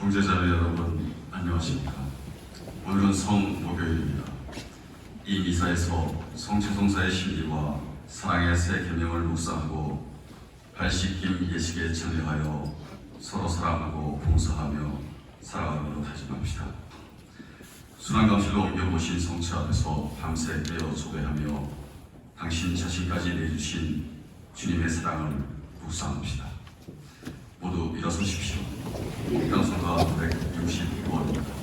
형제자매 여러분, 안녕하십니까? 오늘은 성목요일입니다. 이 미사에서 성체성사의 진리와 사랑의 새 계명을 묵상하고 발식김 예식에 참여하여 서로 사랑하고 봉사하며 살아가도록 다짐합시다. 순환감실로 옮겨보신 성체 앞에서 밤새 깨어 조배하며 당신 자신까지 내주신 주님의 사랑을 묵상합시다. 모두 일어서십시오. 평성가 165번입니다.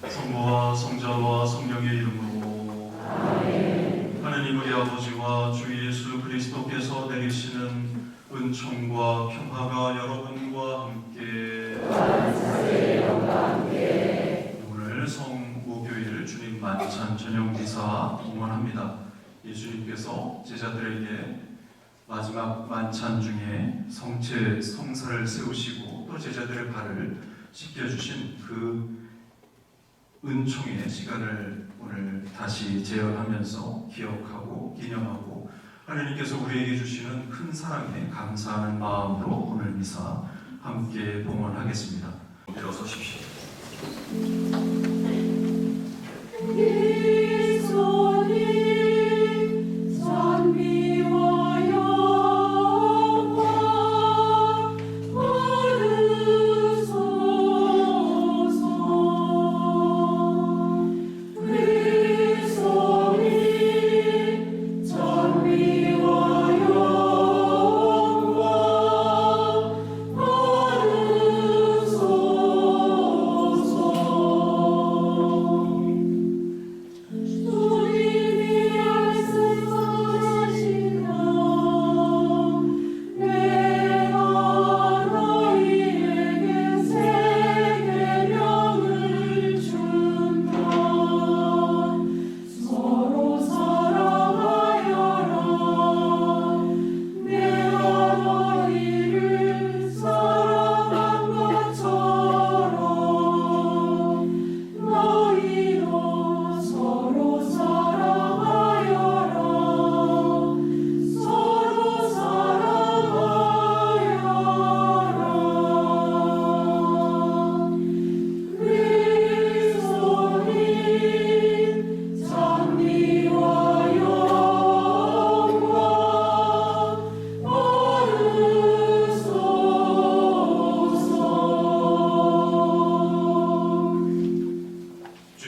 성부와 성자와 성령의 이름으로 아멘. 하느님 우리 아버지와 주 예수 그리스도께서 내리시는 은총과 평화가 여러분과 함께 오늘 성목요일 주님 만찬 저녁 미사 봉헌합니다. 예수님께서 제자들에게 마지막 만찬 중에 성사를 세우시고 또 제자들의 발을 씻겨주신 그 은총의 시간을 오늘 다시 재현하면서 기억하고 기념하고 하나님께서 우리에게 주시는 큰 사랑에 감사하는 마음으로 오늘 미사 함께 봉헌하겠습니다. 일어서십시오. Oh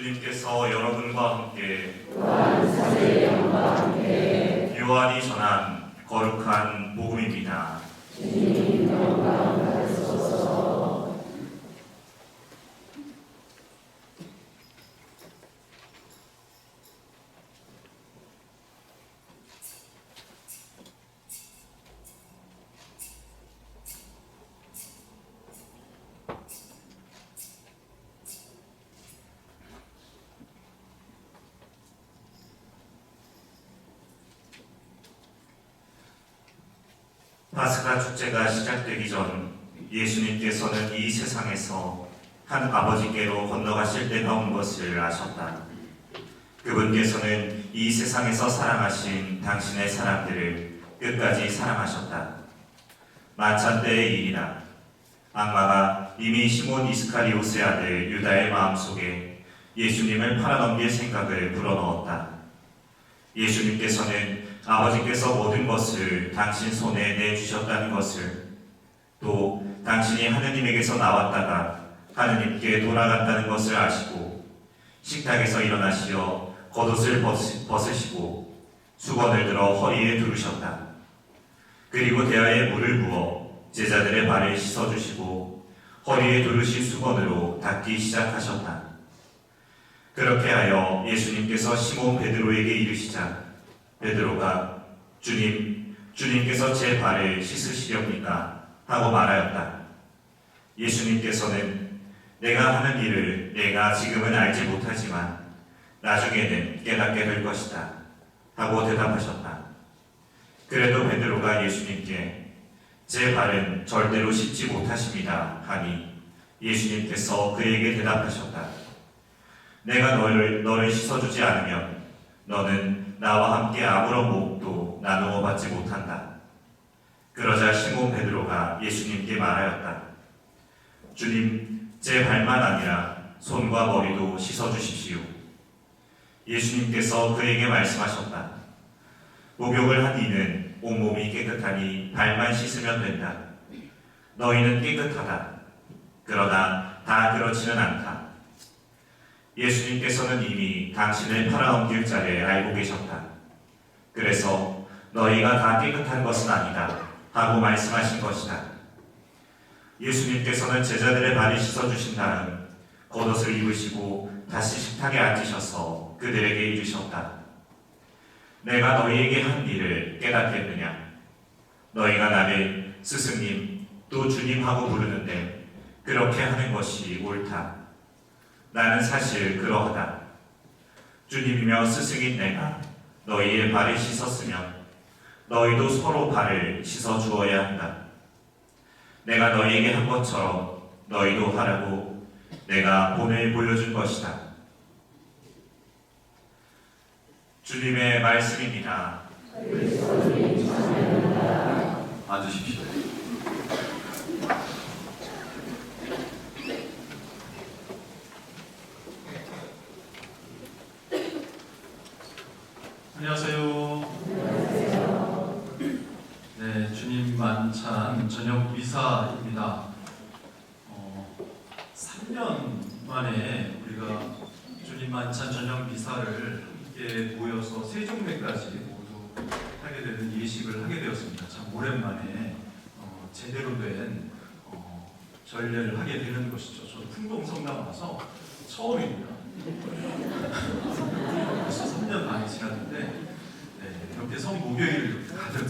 주님께서 여러분과 함께 요한이 전한 거룩한 복음입니다. 파스가 축제가 시작되기 전 예수님께서는 이 세상에서 한 아버지께로 건너가실 때가 온 것을 아셨다. 그분께서는 이 세상에서 사랑하신 당신의 사람들을 끝까지 사랑하셨다. 만찬 때의 일이다. 악마가 이미 시몬 이스카리오스의 아들 유다의 마음속에 예수님을 팔아넘길 생각을 불어넣었다. 예수님께서는 아버지께서 모든 것을 당신 손에 내주셨다는 것을, 또 당신이 하느님에게서 나왔다가 하느님께 돌아간다는 것을 아시고 식탁에서 일어나시어 겉옷을 벗으시고 수건을 들어 허리에 두르셨다. 그리고 대야에 물을 부어 제자들의 발을 씻어주시고 허리에 두르신 수건으로 닦기 시작하셨다. 그렇게 하여 예수님께서 시몬 베드로에게 이르시자 베드로가 주님께서 제 발을 씻으시렵니까? 하고 말하였다. 예수님께서는 내가 하는 일을 내가 지금은 알지 못하지만 나중에는 깨닫게 될 것이다 하고 대답하셨다. 그래도 베드로가 예수님께 제 발은 절대로 씻지 못하십니다 하니 예수님께서 그에게 대답하셨다. 내가 너를 씻어주지 않으면 너는 나와 함께 아무런 몫도 나누어 받지 못한다. 그러자 시몬 베드로가 예수님께 말하였다. 주님, 제 발만 아니라 손과 머리도 씻어주십시오. 예수님께서 그에게 말씀하셨다. 목욕을 한 이는 온몸이 깨끗하니 발만 씻으면 된다. 너희는 깨끗하다. 그러나 다 그렇지는 않다. 예수님께서는 이미 당신을 팔아넘길 자를 알고 계셨다. 그래서 너희가 다 깨끗한 것은 아니다 하고 말씀하신 것이다. 예수님께서는 제자들의 발을 씻어주신 다음 겉옷을 입으시고 다시 식탁에 앉으셔서 그들에게 이르셨다. 내가 너희에게 한 일을 깨닫겠느냐? 너희가 나를 스승님 또 주님하고 부르는데 그렇게 하는 것이 옳다. 나는 사실 그러하다. 주님이며 스승인 내가 너희의 발을 씻었으면 너희도 서로 발을 씻어 주어야 한다. 내가 너희에게 한 것처럼 너희도 하라고 내가 본을 보여준 것이다. 주님의 말씀입니다. 앉으십시오. 안녕하세요. 네, 주님 만찬 저녁 미사입니다. 3년 만에 우리가 주님 만찬 저녁 미사를 함께 모여서 세종례까지 모두 하게 되는 예식을 하게 되었습니다. 참 오랜만에 제대로 된 전례를 하게 되는 것이죠. 저는 풍동성당 와서 처음입니다. 벌써 3년 많이 지났는데 이렇게 성목요일을 가득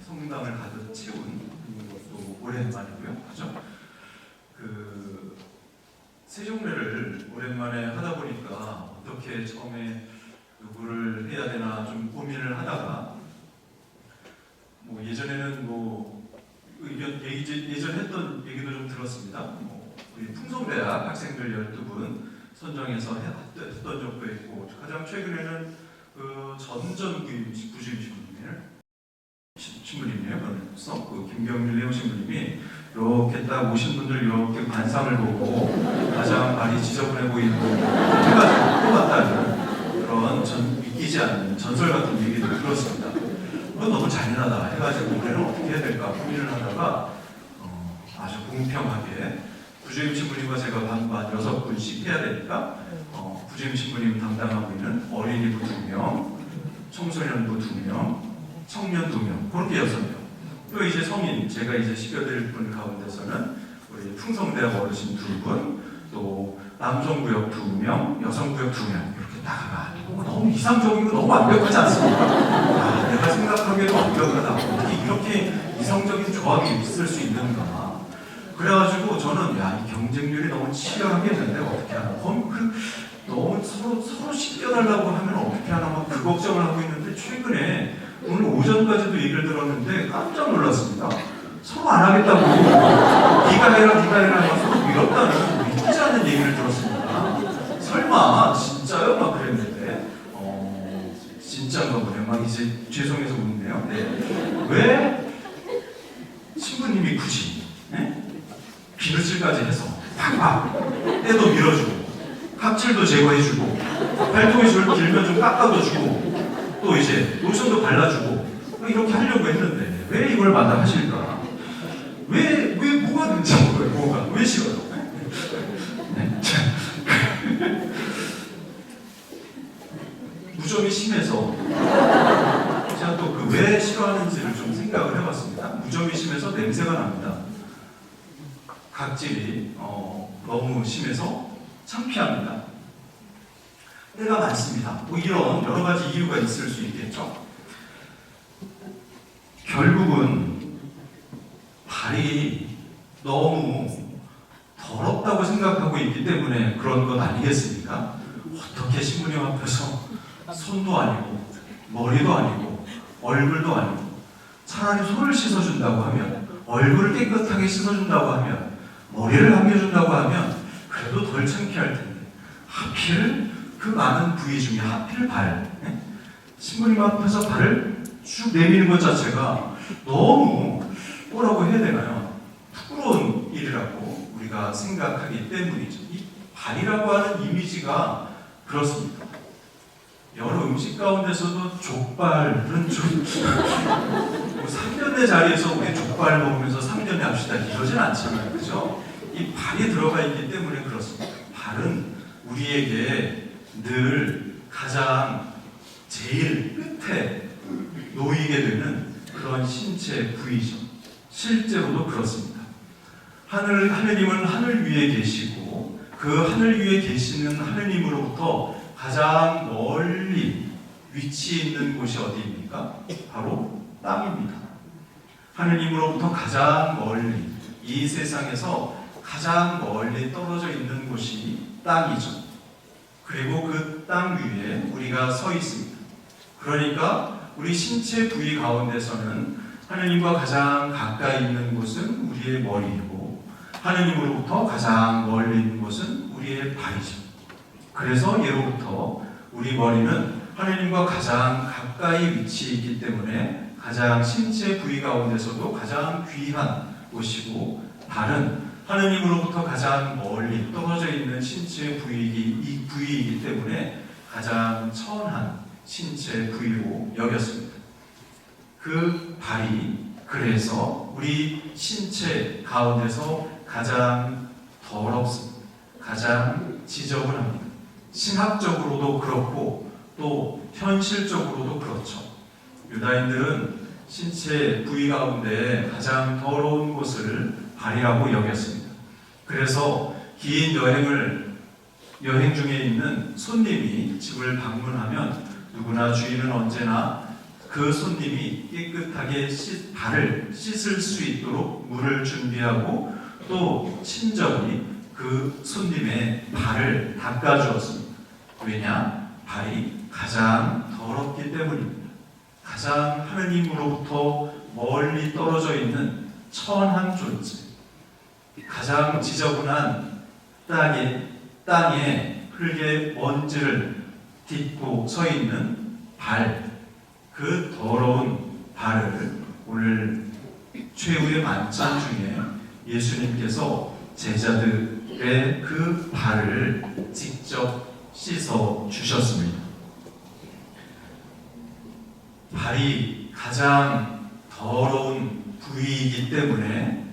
성당을 가득 채운 것도 오랜만이고요. 그죠? 세종례를 오랜만에 하다 보니까 어떻게 처음에 누구를 해야 되나 좀 고민을 하다가 예전에는 예전 했던 얘기도 좀 들었습니다. 우리 풍성대학 학생들 12분 선정해서 했던 적도 있고, 가장 최근에는 전전 부주임 신부님이에요. 그래서 김경률 내용 신부님이 이렇게 딱 오신 분들 이렇게 관상을 보고 가장 발이 지저분해 보이는 해가지고 뽑았다는 그런 믿기지 않는 전설 같은 얘기를 들었습니다. 그건 너무 잔인하다 해가지고 우리는 어떻게 해야 될까 고민을 하다가 아주 공평하게 부주임 신부님과 제가 반반 6분씩 해야 되니까 부주임 신부님 담당하고 있는 어린이부 2명, 청소년부 2명, 청년 2명, 그렇게 6명. 또 이제 성인, 제가 이제 10여 분 가운데서는 우리 풍성대학 어르신 2분, 또 남성구역 2명, 여성구역 2명 이렇게 나가가 너무 이상적이고 너무 완벽하지 않습니까? 아, 내가 생각하기에도 완벽하다. 어떻게 이렇게 이성적인 조합이 있을 수 있는가? 그래가지고 저는 야, 이 경쟁률이 너무 치열하겠는데 어떻게 하나? 너무 서로 시켜달라고 하면 어떻게 하나 막 그 걱정을 하고 있는데 최근에 오늘 오전까지도 얘기를 들었는데 깜짝 놀랐습니다. 서로 안 하겠다고 네가 해라 막 서로 밀었다는 믿지 않는 얘기를 들었습니다. 설마 진짜요? 막 그랬는데 진짜인가 보네. 막 이제 죄송해서 묻네요. 네. 왜 신부님이 굳이 비누칠까지 해서 팍팍 때도 밀어주고 각질도 제거해주고 발톱이 길면 좀 깎아도 주고 또 이제 로션도 발라주고 이렇게 하려고 했는데 왜 이걸 마다하실까? 왜 뭐가 문제인 거예요? 뭐가? 왜 싫어요? 네? 무좀이 심해서 제가 또 그 왜 싫어하는지를 좀 생각을 해봤습니다. 무좀이 심해서 냄새가 납니다. 각질이 너무 심해서 창피합니다. 때가 많습니다. 뭐 이런 여러 가지 이유가 있을 수 있겠죠. 결국은 발이 너무 더럽다고 생각하고 있기 때문에 그런 것 아니겠습니까? 어떻게 신부님 앞에서 손도 아니고 머리도 아니고 얼굴도 아니고 차라리 손을 씻어준다고 하면 얼굴을 깨끗하게 씻어준다고 하면 머리를 감겨준다고 하면 그래도 덜 창피할 텐데 하필 그 많은 부위 중에 하필 발 신부님 앞에서 발을 쭉 내미는 것 자체가 너무 뭐라고 해야 되나요? 부끄러운 일이라고 우리가 생각하기 때문이죠. 이 발이라고 하는 이미지가 그렇습니다. 여러 음식 가운데서도 족발은 좀 3년의 자리에서 우리 족발 먹으면서 3년에 합시다 이러진 않잖아요. 그죠? 이 발이 들어가 있기 때문에 그렇습니다. 발은 우리에게 늘 가장 제일 끝에 놓이게 되는 그런 신체 부위죠. 실제로도 그렇습니다. 하느님은 하늘 위에 계시고 그 하늘 위에 계시는 하느님으로부터 가장 멀리 위치해 있는 곳이 어디입니까? 바로 땅입니다. 하느님으로부터 가장 멀리 이 세상에서 가장 멀리 떨어져 있는 곳이 땅이죠. 그리고 그 땅 위에 우리가 서 있습니다. 그러니까 우리 신체 부위 가운데서는 하느님과 가장 가까이 있는 곳은 우리의 머리이고 하느님으로부터 가장 멀리 있는 곳은 우리의 발이죠. 그래서 예로부터 우리 머리는 하느님과 가장 가까이 위치해 있기 때문에 가장 신체 부위 가운데서도 가장 귀한 곳이고 발은 하느님으로부터 가장 멀리 떨어져 있는 신체 부위이기 때문에 가장 천한 신체 부위로 여겼습니다. 그 발이 그래서 우리 신체 가운데서 가장 더럽습니다. 가장 지저분합니다. 신학적으로도 그렇고 또 현실적으로도 그렇죠. 유다인들은 신체 부위 가운데 가장 더러운 곳을 발이라고 여겼습니다. 그래서 긴 여행 중에 있는 손님이 집을 방문하면 누구나 주인은 언제나 그 손님이 깨끗하게 발을 씻을 수 있도록 물을 준비하고 또 친절히 그 손님의 발을 닦아주었습니다. 왜냐? 발이 가장 더럽기 때문입니다. 가장 하느님으로부터 멀리 떨어져 있는 천한 존재, 가장 지저분한 땅에 흙에 먼지를 딛고 서 있는 발, 그 더러운 발을 오늘 최후의 만찬 중에 예수님께서 제자들의 그 발을 직접 씻어 주셨습니다. 발이 가장 더러운 부위이기 때문에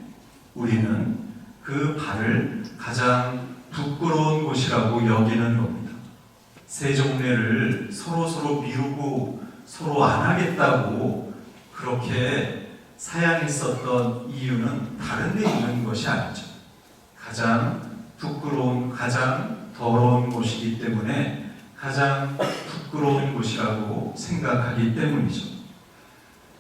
우리는 그 발을 가장 부끄러운 곳이라고 여기는 겁니다. 세종례를 서로 미루고 서로 안 하겠다고 그렇게 사양했었던 이유는 다른 데 있는 것이 아니죠. 가장 부끄러운, 가장 더러운 곳이기 때문에 가장 부끄러운 곳이라고 생각하기 때문이죠.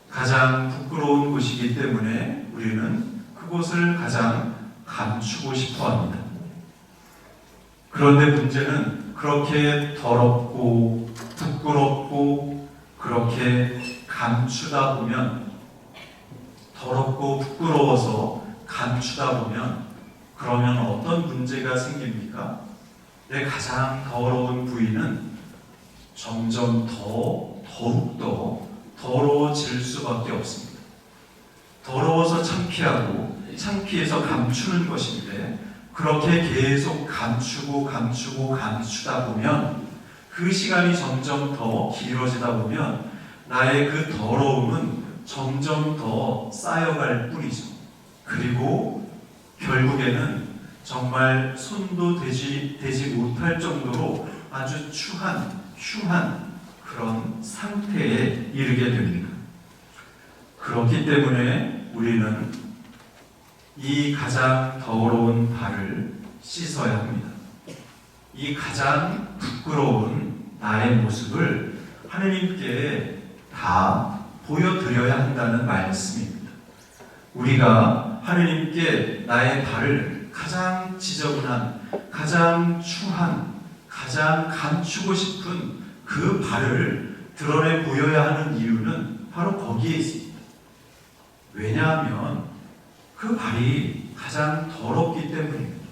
가장 부끄러운 곳이기 때문에 우리는 그곳을 가장 감추고 싶어 합니다. 그런데 문제는 그렇게 더럽고 부끄럽고 그렇게 감추다 보면, 더럽고 부끄러워서 감추다 보면 그러면 어떤 문제가 생깁니까? 내 가장 더러운 부위는 점점 더욱더 더러워질 수밖에 없습니다. 더러워서 창피하고 창피해서 감추는 것인데, 그렇게 계속 감추다 보면 그 시간이 점점 더 길어지다 보면 나의 그 더러움은 점점 더 쌓여갈 뿐이죠. 그리고 결국에는 정말 손도 대지 못할 정도로 아주 흉한 그런 상태에 이르게 됩니다. 그렇기 때문에 우리는 이 가장 더러운 발을 씻어야 합니다. 이 가장 부끄러운 나의 모습을 하느님께 다 보여드려야 한다는 말씀입니다. 우리가 하느님께 나의 발을 가장 지저분한, 가장 추한, 가장 감추고 싶은 그 발을 드러내 보여야 하는 이유는 바로 거기에 있습니다. 왜냐하면 그 발이 가장 더럽기 때문입니다.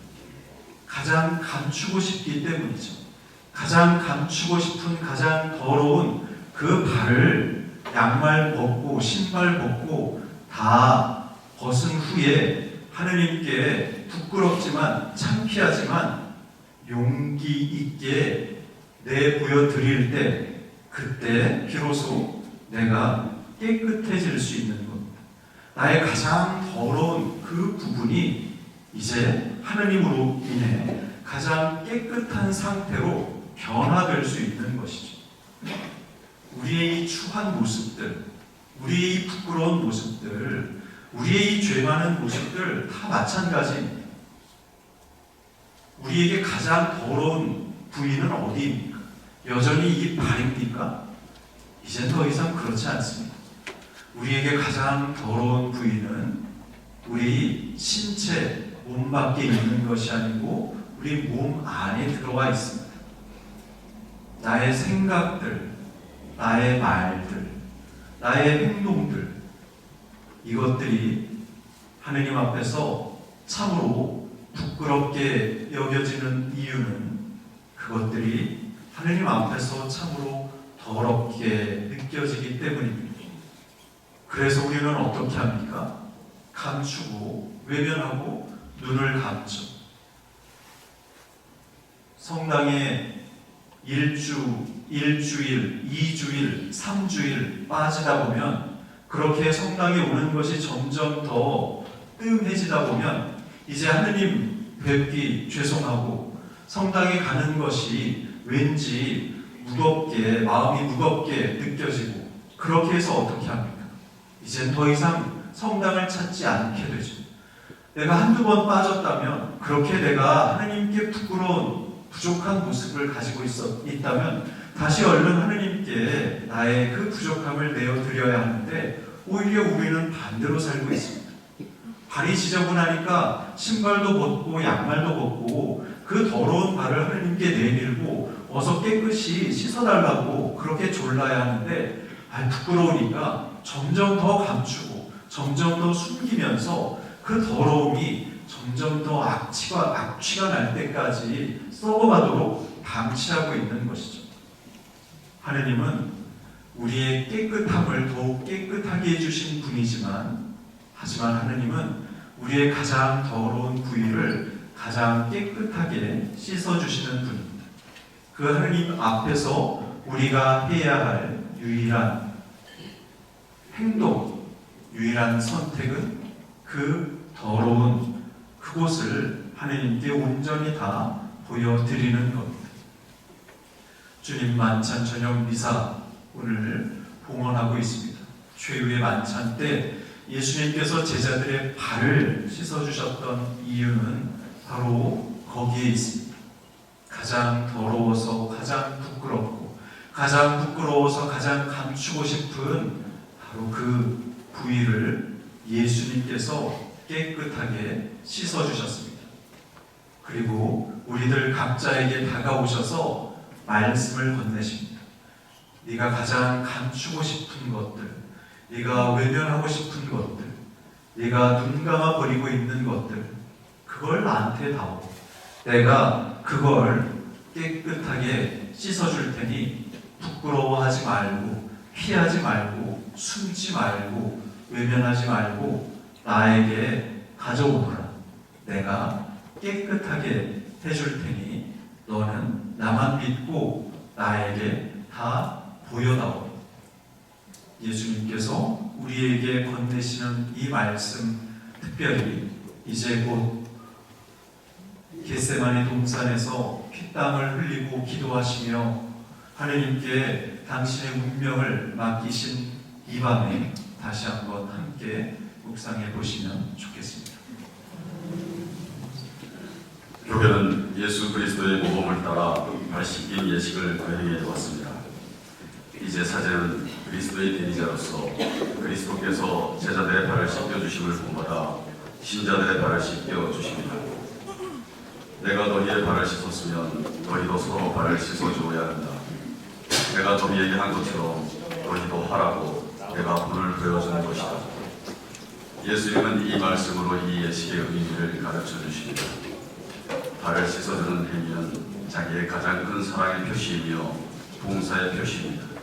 가장 감추고 싶기 때문이죠. 가장 감추고 싶은, 가장 더러운 그 발을 양말 벗고 신발 벗고 다 벗은 후에 하느님께 부끄럽지만 창피하지만 용기 있게 내보여 드릴 때, 그때 비로소 내가 깨끗해질 수 있는 겁니다. 나의 가장 더러운 그 부분이 이제 하느님으로 인해 가장 깨끗한 상태로 변화될 수 있는 것이죠. 우리의 이 추한 모습들, 우리의 이 부끄러운 모습들, 우리의 이 죄 많은 모습들 다 마찬가지입니다. 우리에게 가장 더러운 부위는 어디입니까? 여전히 이 발입니까? 이젠 더 이상 그렇지 않습니다. 우리에게 가장 더러운 부위는 우리 신체, 몸 밖에 있는 것이 아니고 우리 몸 안에 들어와 있습니다. 나의 생각들, 나의 말들, 나의 행동들, 이것들이 하느님 앞에서 참으로 부끄럽게 여겨지는 이유는 그것들이 하느님 앞에서 참으로 더럽게 느껴지기 때문입니다. 그래서 우리는 어떻게 합니까? 감추고 외면하고 눈을 감죠. 성당에 일주일, 2주일, 3주일 빠지다 보면, 그렇게 성당에 오는 것이 점점 더 뜸해지다 보면 이제 하느님 뵙기 죄송하고 성당에 가는 것이 왠지 무겁게, 마음이 무겁게 느껴지고, 그렇게 해서 어떻게 합니까? 이젠 더 이상 성당을 찾지 않게 되죠. 내가 한두 번 빠졌다면, 그렇게 내가 하느님께 부끄러운 부족한 모습을 가지고 있다면 다시 얼른 하느님께 나의 그 부족함을 내어드려야 하는데, 오히려 우리는 반대로 살고 있습니다. 발이 지저분하니까 신발도 벗고 양말도 벗고 그 더러운 발을 하느님께 내밀고 어서 깨끗이 씻어달라고 그렇게 졸라야 하는데, 부끄러우니까 점점 더 감추고 점점 더 숨기면서 그 더러움이 점점 더 악취가 날 때까지 썩어가도록 방치하고 있는 것이죠. 하느님은 우리의 깨끗함을 더욱 깨끗하게 해주신 분이지만, 하지만 하느님은 우리의 가장 더러운 부위를 가장 깨끗하게 씻어주시는 분입니다. 그 하느님 앞에서 우리가 해야 할 유일한 행동, 유일한 선택은 그 더러운 그곳을 하느님께 온전히 다 보여드리는 겁니다. 주님 만찬 저녁 미사 오늘 봉헌하고 있습니다. 최후의 만찬 때 예수님께서 제자들의 발을 씻어주셨던 이유는 바로 거기에 있습니다. 가장 더러워서 가장 부끄럽고 가장 부끄러워서 가장 감추고 싶은 바로 그 부위를 예수님께서 깨끗하게 씻어주셨습니다. 그리고 우리들 각자에게 다가오셔서 말씀을 건네십니다. 네가 가장 감추고 싶은 것들, 네가 외면하고 싶은 것들, 네가 눈 감아 버리고 있는 것들, 그걸 나한테 다오. 내가 그걸 깨끗하게 씻어줄 테니 부끄러워하지 말고 피하지 말고 숨지 말고 외면하지 말고 나에게 가져오너라. 내가 깨끗하게 해줄 테니 너는 나만 믿고 나에게 다 보여다오. 예수님께서 우리에게 건네시는 이 말씀, 특별히 이제 곧 겟세마네 동산에서 피땀을 흘리고 기도하시며 하느님께 당신의 운명을 맡기신 이 밤에 다시 한번 함께 묵상해 보시면 좋겠습니다. 교회는 예수 그리스도의 모범을 따라 발 씻김 예식을 거행해 왔습니다. 이제 사제는 그리스도의 대리자로서 그리스도께서 제자들의 발을 씻겨주심을 본받아 신자들의 발을 씻겨주십니다. 내가 너희의 발을 씻었으면 너희도 서로 발을 씻어주어야 한다. 내가 너희에게 한 것처럼 너희도 하라고 내가 본을 보여주는 것이다. 예수님은 이 말씀으로 이 예식의 의미를 가르쳐 주십니다. 발을 씻어주는 행위는 자기의 가장 큰 사랑의 표시이며 봉사의 표시입니다.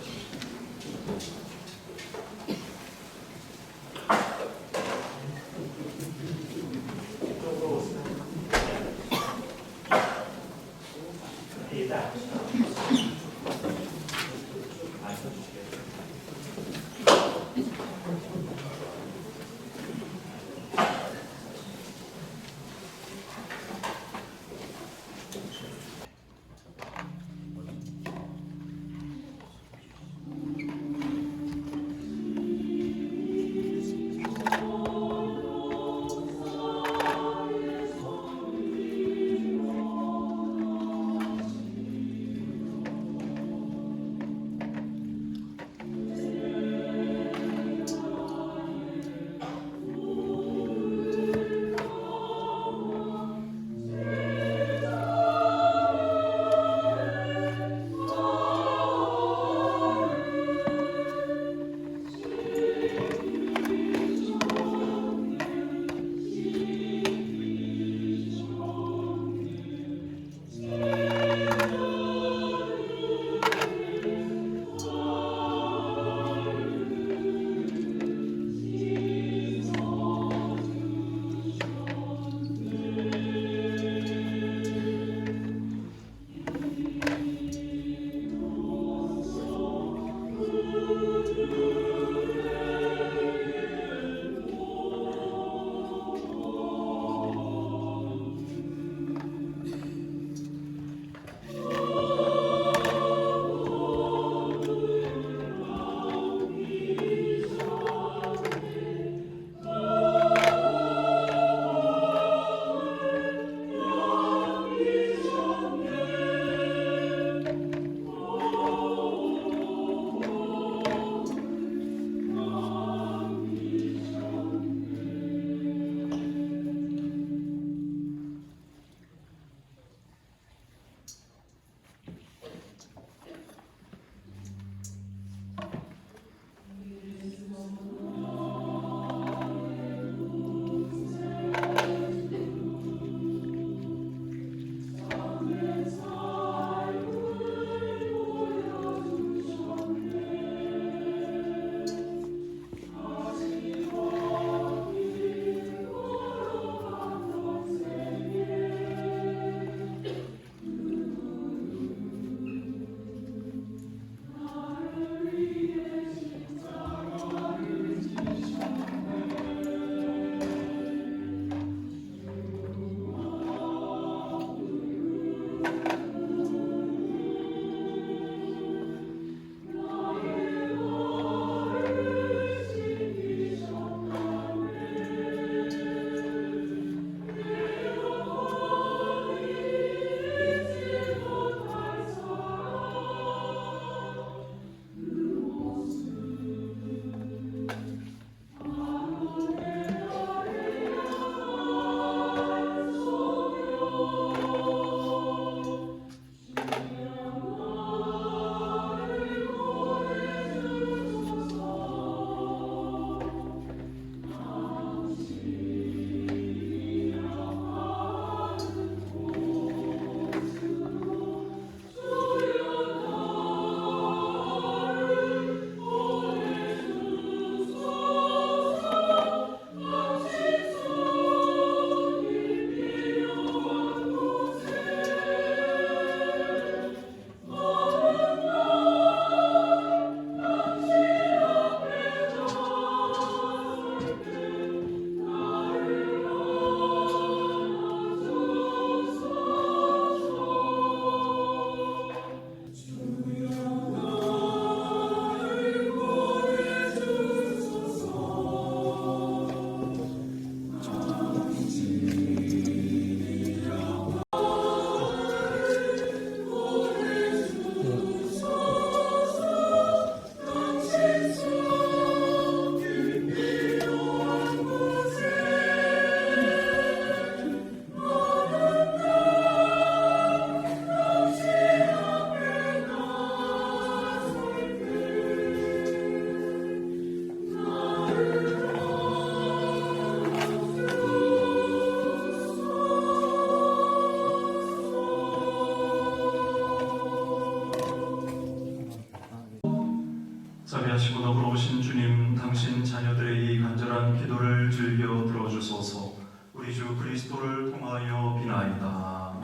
자비하시고 너그러우신 주님, 당신 자녀들의 이 간절한 기도를 즐겨 들어주소서. 우리 주 그리스도를 통하여 비나이다.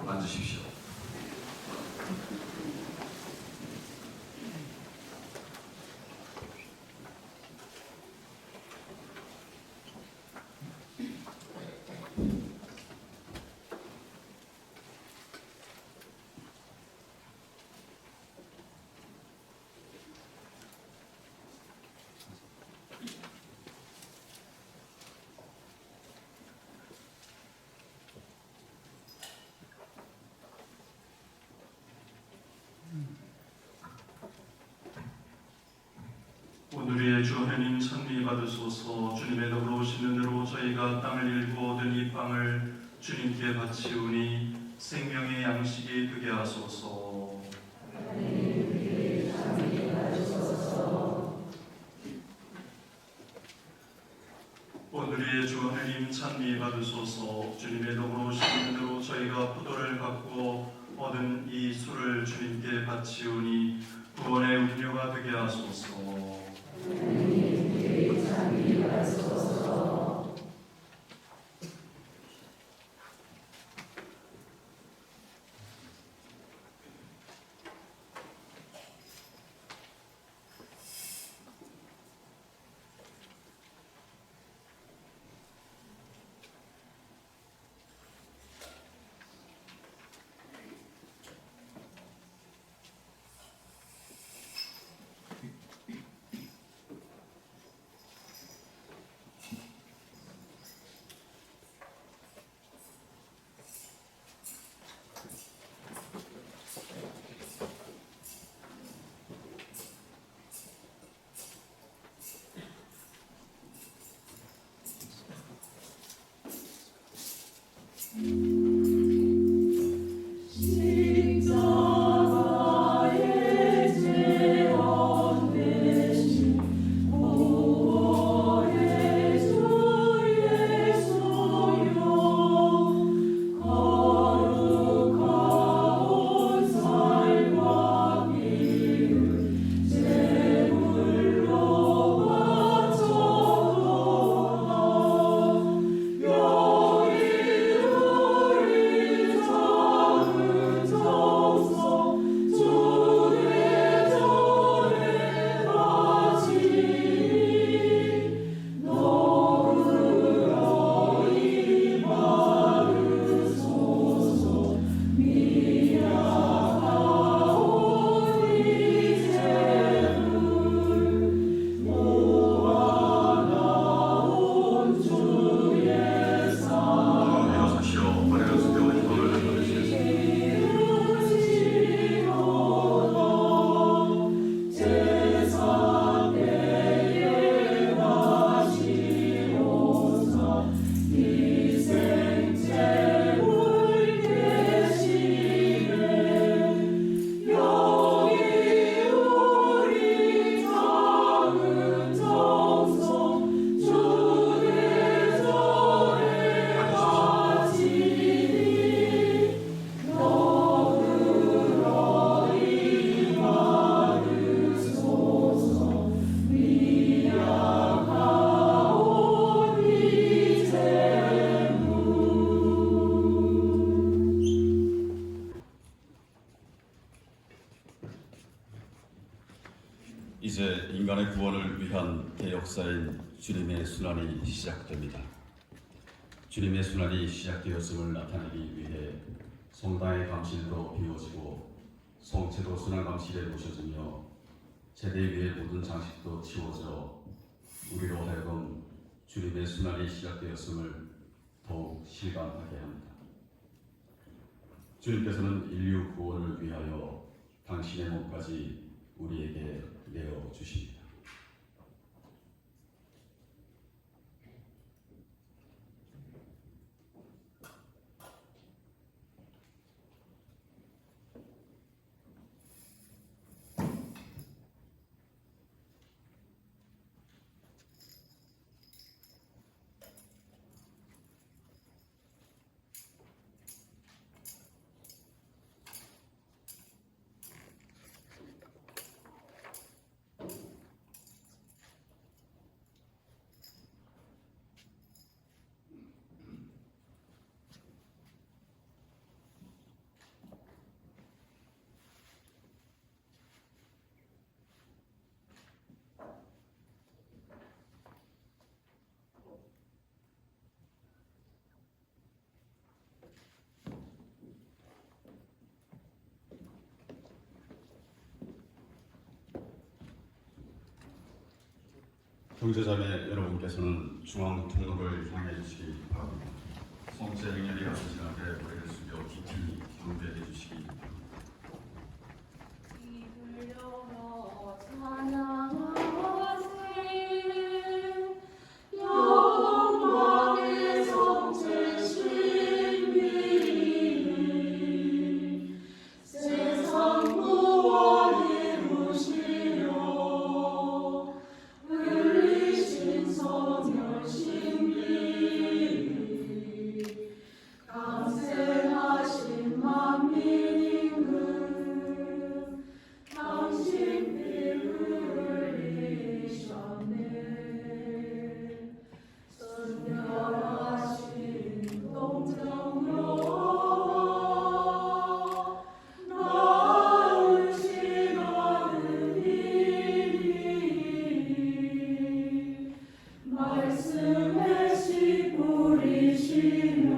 앉으십시오. 오늘의 주 하나님 찬미 받으소서. 주님의 너그러우신 은혜로 저희가 땅을 일구 얻은 이 빵을 주님께 바치우니 생명의 양식이 되게 하소서. 오늘의 주 하나님 찬미 받으소서. 주님의 너그러우신 은혜로 저희가 포도를 갖고 얻은 이 술을 주님께 바치우니 구원의 음료가 되게 하소서. 이제 인간의 구원을 위한 대역사인 주님의 순환이 시작됩니다. 주님의 순환이 시작되었음을 나타내기 위해 성당의 감실도 비워지고 성체도 순환 감실에 모셔지며 제대 위의 모든 장식도 치워져 우리로 하여금 주님의 순환이 시작되었음을 더욱 실감하게 합니다. 주님께서는 인류 구원을 위하여 당신의 몸까지 우리에게 내어 주십니다. 경제자매 여러분께서는 중앙 통로를 향해 주시기 바랍니다. 성체 행렬이 가시신 앞에 머리를 숙여 깊이 경배해 주시기 바랍니다. 입을 열어 찬양하세 영광의 성체 신비 세상 구원 이루시려 흘리신 성혈 신비 감세하신 만민 임금 당신 피를 흘리셨네 순결하신 동정녀 나으신 하느님이 말씀의 씨 뿌리시며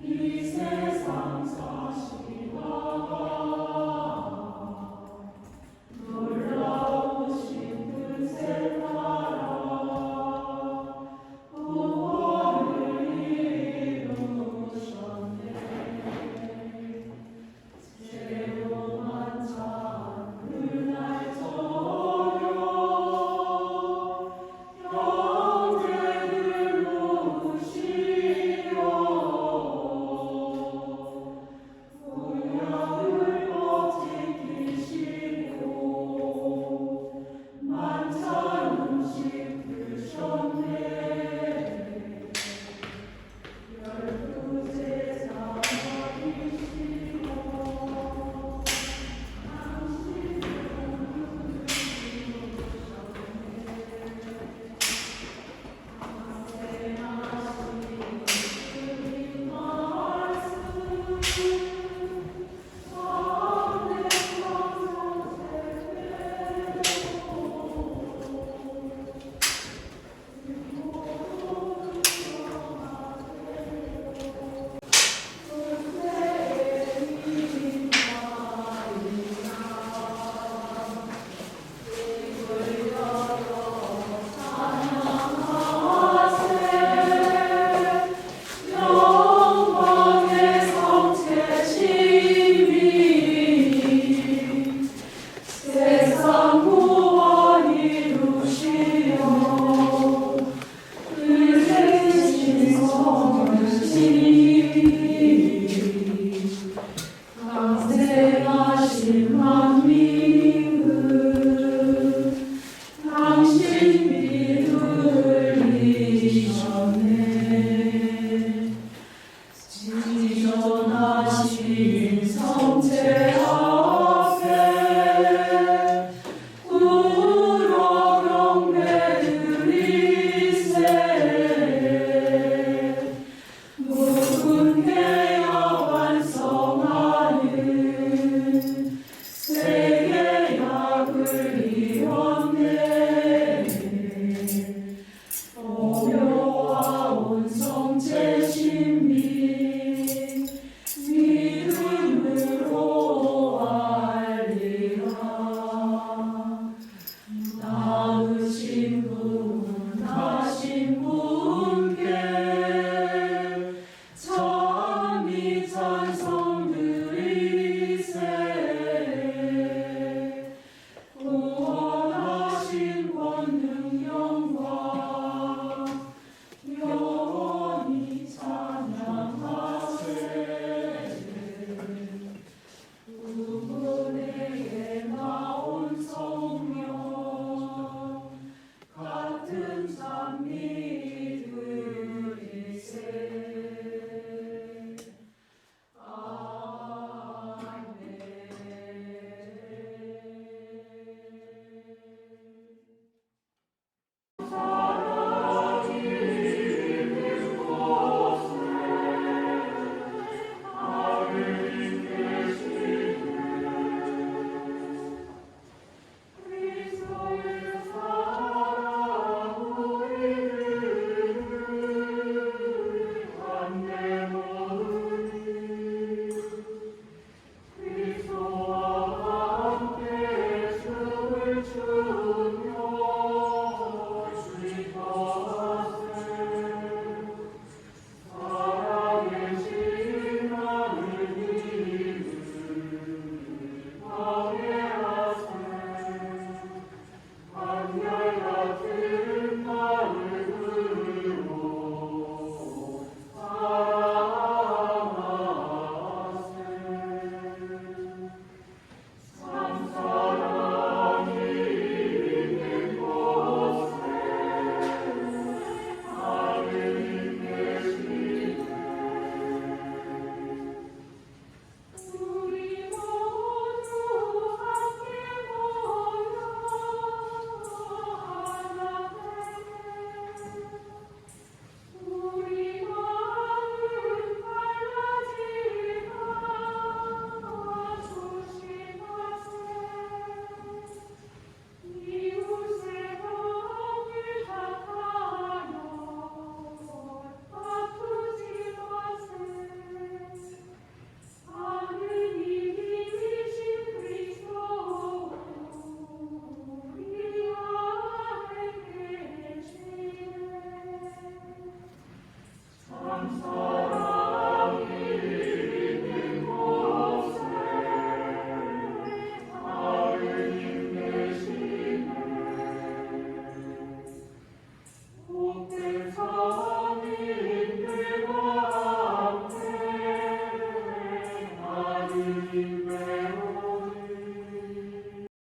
이 세상 사시다가 놀라우신 뜻에 따라 구원을 이루셨네 새로운 찬 그날 저녁 형제들 모으시려 구약을 꼭 지키시고 만찬 음식 드셨네 열두 제사 드시고 당신 영광의 성체 신비 세상 구원 이루시려 흘리신 성혈 신비 감세하신 만민